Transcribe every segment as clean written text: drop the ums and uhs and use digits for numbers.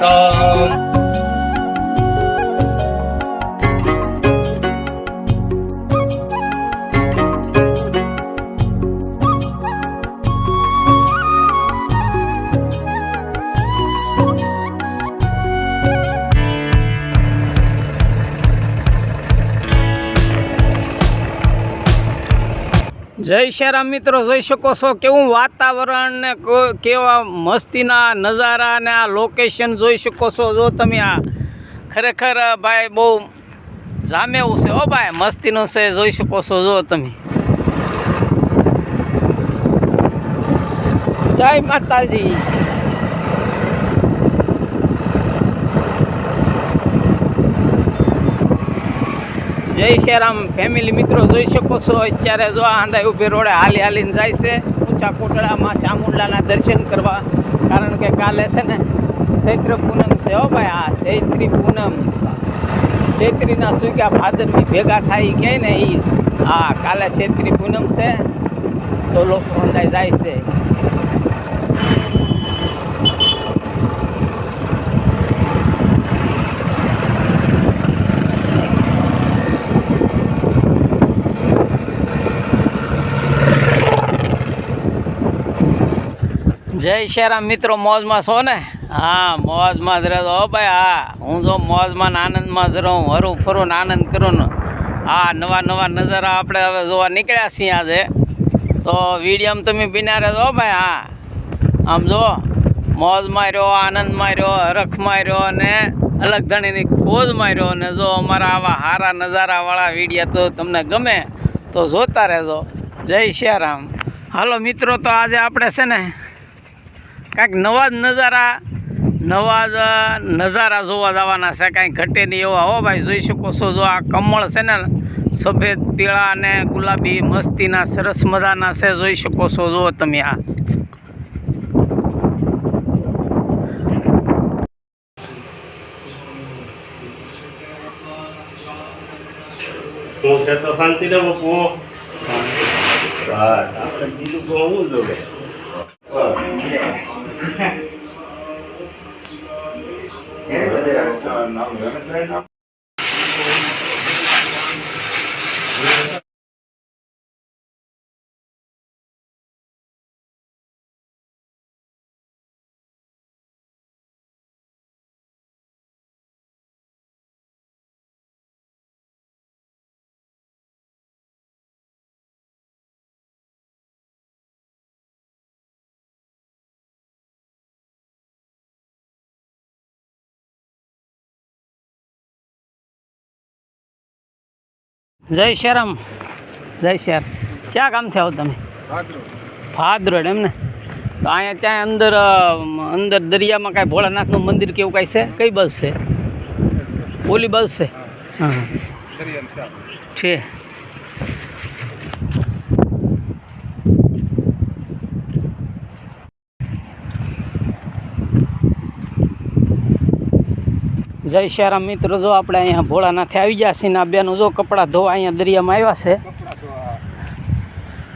રામ। જય શ્રી રામ મિત્રો, જોઈ શકો છો કેવું વાતાવરણ ને કેવા મસ્તીના નજારા ને આ લોકેશન જોઈ શકો છો। જો તમે આ ખરેખર ભાઈ બહુ જામેવું છે હો ભાઈ, મસ્તીનું છે, જોઈ શકો છો। જો તમે જય માતાજી। જય શ્રી રામ ફેમિલી મિત્રો, જોઈ શકો છો અત્યારે જો આંધાઈ ઉભી રોડે હાલી હાલીને જાય છે ઊંચા કોટડામાં ચામુંડાના દર્શન કરવા। કારણ કે કાલે છે ને ચૈત્ર પૂનમ છે હો ભાઈ, આ ચૈત્રી પૂનમ, ચૈત્રીના સુગ્યા ભાદરવી ભેગા થાય કહે ને એ હા, કાલે ચૈત્રી પૂનમ છે તો લોકો આંધાઈ જાય છે। જય શ્રી રામ મિત્રો, મોજમાં છો ને? હા, મોજમાં જ રહેજો હો ભાઈ। હા, હું જો મોજમાં આનંદમાં જ રહું, હરું ફરું ને આનંદ કરું ને। હા, નવા નવા નજારા આપણે હવે જોવા નીકળ્યા છીએ આજે, તો વિડીયોમાં તમે બિના રહેજો હો ભાઈ। હા, આમ જો મોજમાં રહ્યો, આનંદમાં રહ્યો, હરખમાં રહ્યો અને અલગ ધણીની ખોજમાં રહ્યો। અને જો અમારા આવા સારા નજારાવાળા વિડીયો તો તમને ગમે તો જોતા રહેજો। જય શ્રી રામ। હાલો મિત્રો, તો આજે આપણે છે ને કાંઈક નવા જ નજારા જોવા જવાના છે, કાંઈ ઘટે નહીં એવા હો ભાઈ। જોઈ શકો છો જો આ કમળ છે ને સફેદ પીળા અને ગુલાબી મસ્તીના સરસ મજાના છે, જોઈ શકો છો। જો તમે આ હું છે તો શાંતિ ને બપુ આપણે બીજું તો હું જોવે જય શ્રી રામ। જય શ્રી રામ। ક્યાં ગામથી આવો તમે? ભાદરોડ એમ ને? તો અહીંયા ત્યાં અંદર દરિયામાં કાંઈ ભોળાનાથનું મંદિર કેવું કાંઈ છે? કઈ બસ છે? ઓલી બસ છે? હા છે। જય શ્રી રામ મિત્રો, જો આપણે અહીંયા ભોળાનાથે આવી ગયા છીએ ને આ બેનો જો કપડાં ધોવા અહીંયા દરિયામાં આવ્યા છે।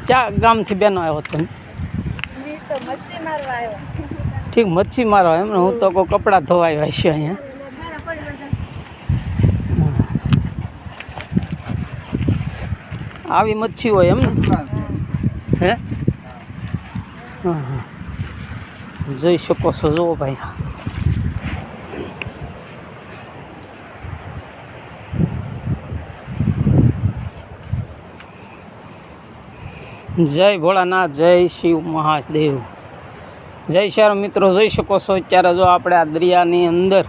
ક્યાં ગામથી બેનો આવ્યો તમે? ઠીક, મચ્છી મારવા એમ ને? હું તો કોઈ કપડાં ધોવા આવ્યા છે અહીંયા। આવી મચ્છી હોય એમ ને? હે હા હા, જોઈ શકો છો જુઓ ભાઈ। જય ભોળાનાથ, જય શિવ મહાદેવ। જય શ્રી રામ મિત્રો, જોઈ શકો છો અત્યારે જો આપણે આ દરિયાની અંદર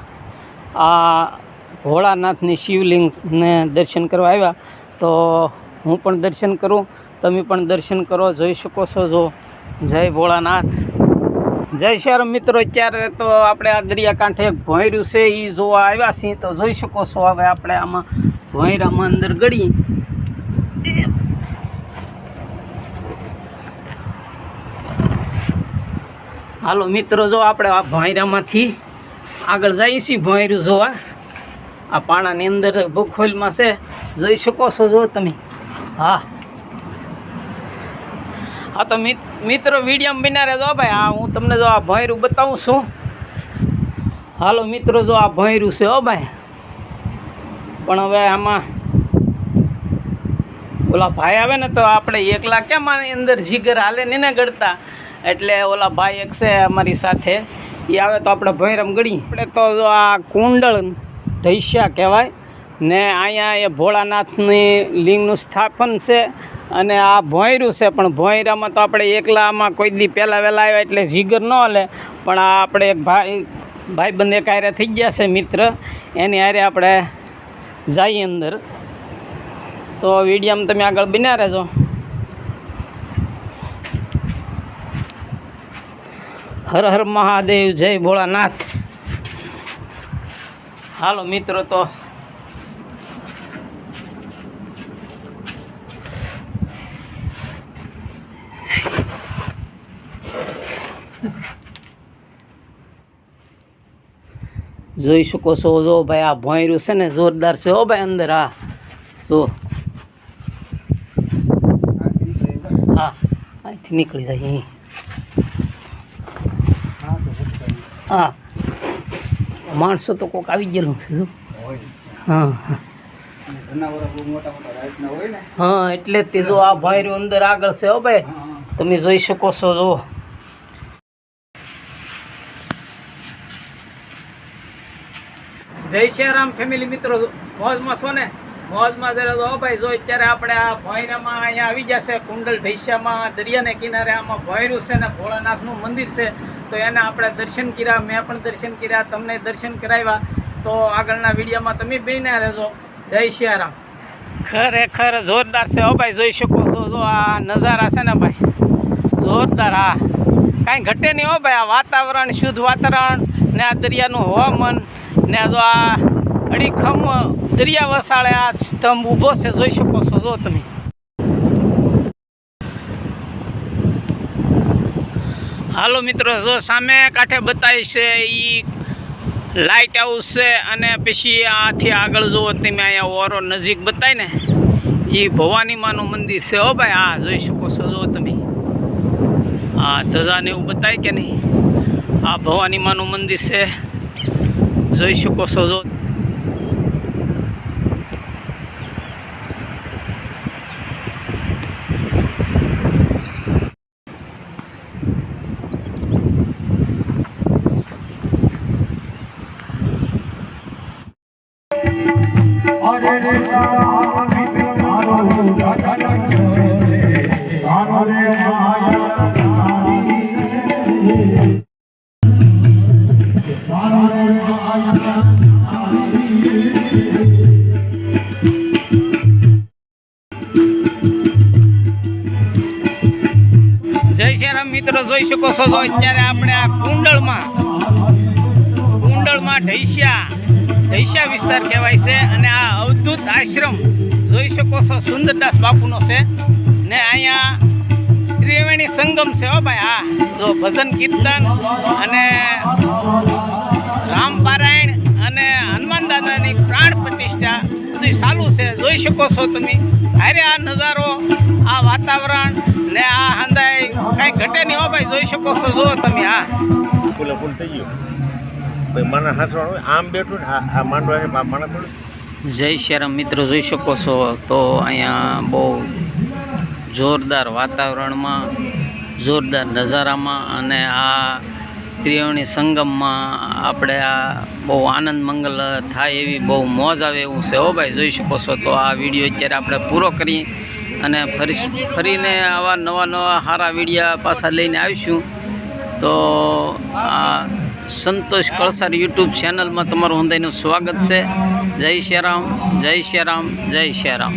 આ ભોળાનાથની શિવલિંગને દર્શન કરવા આવ્યા, તો હું પણ દર્શન કરું, તમે પણ દર્શન કરો। જોઈ શકો છો જો જય ભોળાનાથ। જય શ્રી રામ મિત્રો, અત્યારે તો આપણે આ દરિયાકાંઠે એક ભોંયરું છે એ જોવા આવ્યા છીએ, તો જોઈ શકો છો હવે આપણે આમાં ભોંયરામાં અંદર ગળી। હાલો મિત્રો, જો આપણે આ ભોંયરામાંથી આગળ જઈએ છીએ ભોંયરું જોવા। આ પાણાની અંદર બખોલમાં છે, જોઈ શકો છો જો તમે। હા હા, તો મિત્રો વિડીયોમાં બિના રહેજો ભાઈ। હા, હું તમને જો આ ભોંયરું બતાવું છું। હાલો મિત્રો, જો આ ભોંયરું છે હો ભાઈ. પણ હવે આમાં ઓલા ભાઈ આવે ને તો આપણે એકલા કેમ આની અંદર જીગર હાલે નહીં ને ગળતા, એટલે ઓલા ભાઈ એક છે અમારી સાથે, એ આવે તો આપણે ભોંયરામ ગળી. આપણે તો જો આ કુંડળ ઢૈસ્યા કહેવાય ને, અહીંયા એ ભોળાનાથની લિંગનું સ્થાપન છે અને આ ભોંયરું છે. પણ ભોંયરામાં તો આપણે એકલા આમાં કોઈ દી પહેલાં વહેલા આવ્યા એટલે જીગર ન હાલે. પણ આ આપણે એક ભાઈબંધ એક હારે થઈ ગયા છે મિત્ર, એની હારે આપણે જઈએ અંદર. તો વિડીયોમાં તમે આગળ બન્યા રહેજો. હર હર મહાદેવ, જય ભોળાનાથ. હાલો મિત્રો, તો જોઈ શકો છો. જો ભાઈ આ ભોંયરું છે ને જોરદાર છે હો ભાઈ અંદર. હા જો, હા અહીંથી નીકળી જાય અહીં. હા માણસો તો કોક આવી ગયેલું છે શું. હા હા એટલે જ તે જો આ ભોંયરું અંદર આગળ છે હો ભાઈ, તમે જોઈ શકો છો. જો જય શ્રી રામ ફેમિલી મિત્રો, મોજમાં છો ને? મોજમાં જરા જો ભાઈ. જો અત્યારે આપણે આ ભોંયરામાં અહીંયા આવી જશે કુંડલ ઢૈસ્યામાં, દરિયાને કિનારે આમાં ભોંયરું છે ને ભોળાનાથનું મંદિર છે. તો એને આપણે દર્શન કર્યા, મેં પણ દર્શન કર્યા, તમને દર્શન કરાવ્યા. તો આગળના વિડીયોમાં તમે બન્યા રહેજો. જય શ્રી રામ. ખરેખર જોરદાર છે હો ભાઈ, જોઈ શકો છો. જો આ નજારા છે ને ભાઈ, જોરદાર. હા કાંઈ ઘટે નહીં હો ભાઈ. આ વાતાવરણ, શુદ્ધ વાતાવરણ ને આ દરિયાનું હવામાન ને જો આ અડીખમ દરિયા વસાળે આ સ્તંભ ઊભો છે, જોઈ શકો છો. જો તમે હાલો મિત્રો, જો સામે કાંઠે બતાવી છે એ લાઇટ હાઉસ છે. અને પછી આથી આગળ જુઓ તમે, અહીંયા ઓરો નજીક બતાય ને, એ ભવાની માનું મંદિર છે હો ભાઈ. હા જોઈ શકો છો. જો તમે હા ધજાને એવું બતાય કે નહીં, આ ભવાની માનું મંદિર છે, જોઈ શકો છો. જો જય શ્રી રામ મિત્રો, જોઈ શકો છો. જો અત્યારે આપણે આ કુંડળમાં ઢૈસ્યા વિસ્તાર કહેવાય છે. અને આ અવધૂત આશ્રમ જોઈ શકો છો, સુંદરદાસ બાપુનો છે ને. અહીંયા ત્રિવેણી સંગમ છે હો ભાઈ. હા જો ભજન કીર્તન અને રામપારાયણ અને હનુમાન દાદાની પ્રાણ પ્રતિષ્ઠા બધી ચાલુ છે, જોઈ શકો છો તમે. અરે આ નજારો, આ વાતાવરણ ને આ હંદાય કાંઈ ઘટે નહીં હો ભાઈ, જોઈ શકો છો. જો તમે હા ફૂલ થઈ ગયું ભાઈ, માના હાસવાનું આમ બેઠું ને આ માંડવા છે માણા થોડું. જય શ્રી રામ મિત્રો, જોઈ શકો છો. તો અહીંયા બહુ જોરદાર વાતાવરણમાં, જોરદાર નજારામાં અને આ ત્રિવેણી સંગમમાં આપણે આ બહુ આનંદ મંગલ થાય એવી, બહુ મોજ આવે એવું છે હો ભાઈ, જોઈ શકો છો. તો આ વિડીયો અત્યારે આપણે પૂરો કરી અને ફરીને આવા નવા સારા વિડીયા પાછા લઈને આવીશું. તો આ સંતોષ કળસાર યુટ્યુબ ચેનલમાં તમારું હંધાઈનું સ્વાગત છે. જય શ્રી રામ, જય શ્રી રામ, જય શ્રી રામ.